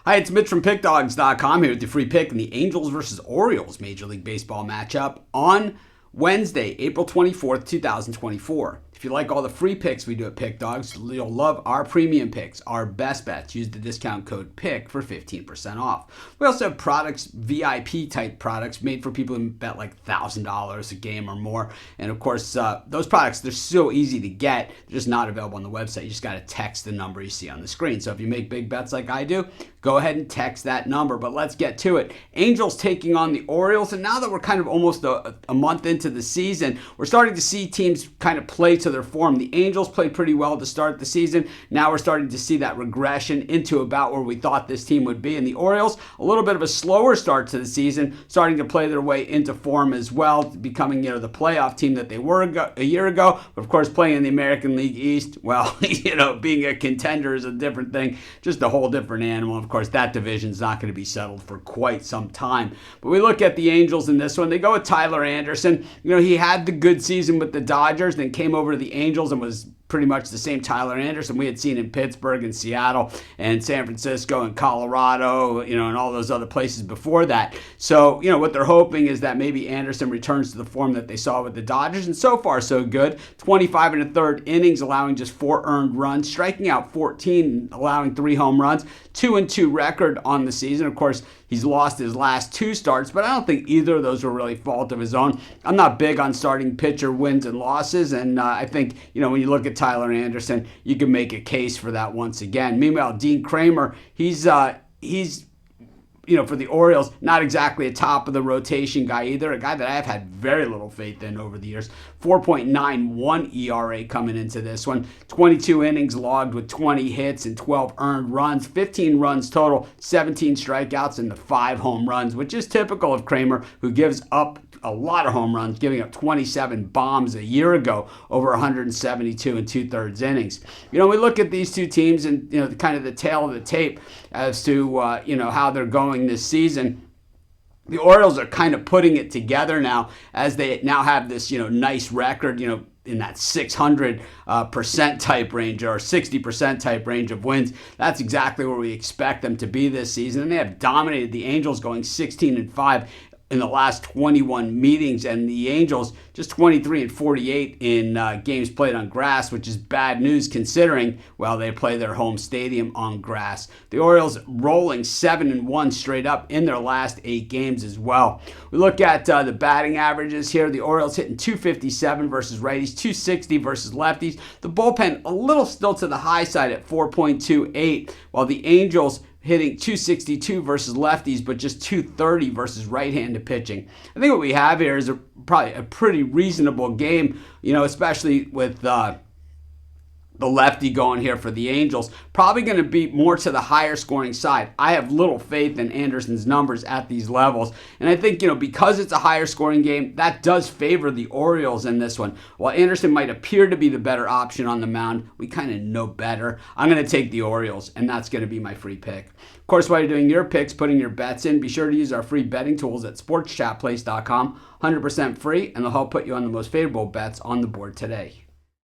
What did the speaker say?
Hi, it's Mitch from Pickdawgz.com here with your free pick in the Angels versus Orioles Major League Baseball matchup on Wednesday, April 24th, 2024. If you like all the free picks we do at Pick Dawgz, you'll love our premium picks, our best bets. Use the discount code PICK for 15% off. We also have products, VIP type products made for people who bet like $1,000 a game or more. And of course, those products, they're so easy to get. They're just not available on the website. You just got to text the number you see on the screen. So if you make big bets like I do, go ahead and text that number. But let's get to it. Angels taking on the Orioles. And now that we're kind of almost a month into the season, we're starting to see teams kind of play to their form. The Angels played pretty well to start the season. Now we're starting to see that regression into about where we thought this team would be. And the Orioles, a little bit of a slower start to the season, starting to play their way into form as well, becoming the playoff team that they were a year ago. But of course, playing in the American League East, well, being a contender is a different thing, just a whole different animal. Of course, that division's not going to be settled for quite some time. But we look at the Angels in this one. They go with Tyler Anderson. He had the good season with the Dodgers, then came over to the Angels and was pretty much the same Tyler Anderson we had seen in Pittsburgh and Seattle and San Francisco and Colorado, and all those other places before that. So, what they're hoping is that maybe Anderson returns to the form that they saw with the Dodgers, and so far so good. 25 and a third innings, allowing just 4 earned runs, striking out 14, allowing 3 home runs, 2-2 record on the season. Of course, he's lost his last 2 starts, but I don't think either of those were really fault of his own. I'm not big on starting pitcher wins and losses, and I think, when you look at Tyler Anderson, you can make a case for that once again. Meanwhile, Dean Kramer, he's for the Orioles, not exactly a top of the rotation guy either, a guy that I've had very little faith in over the years. 4.91 ERA coming into this one. 22 innings logged with 20 hits and 12 earned runs, 15 runs total, 17 strikeouts and the 5 home runs, which is typical of Kramer, who gives up a lot of home runs, giving up 27 bombs a year ago over 172 and 2/3 innings. We look at these two teams and, kind of the tail of the tape as to, how they're going this season. The Orioles are kind of putting it together now as they now have this, nice record, in that 600% type range or 60% type range of wins. That's exactly where we expect them to be this season. And they have dominated the Angels, going 16-5 in the last 21 meetings, and the Angels just 23-48 in games played on grass, which is bad news considering, well, they play their home stadium on grass. The Orioles rolling 7-1 straight up in their last 8 games as well. We look at the batting averages here. The Orioles hitting .257 versus righties, .260 versus lefties. The bullpen a little still to the high side at 4.28, while the Angels hitting .262 versus lefties, but just .230 versus right-handed pitching. I think what we have here is probably a pretty reasonable game, especially with the lefty going here for the Angels. Probably going to be more to the higher scoring side. I have little faith in Anderson's numbers at these levels. And I think, because it's a higher scoring game, that does favor the Orioles in this one. While Anderson might appear to be the better option on the mound, we kind of know better. I'm going to take the Orioles, and that's going to be my free pick. Of course, while you're doing your picks, putting your bets in, be sure to use our free betting tools at sportschatplace.com. 100% free, and they'll help put you on the most favorable bets on the board today.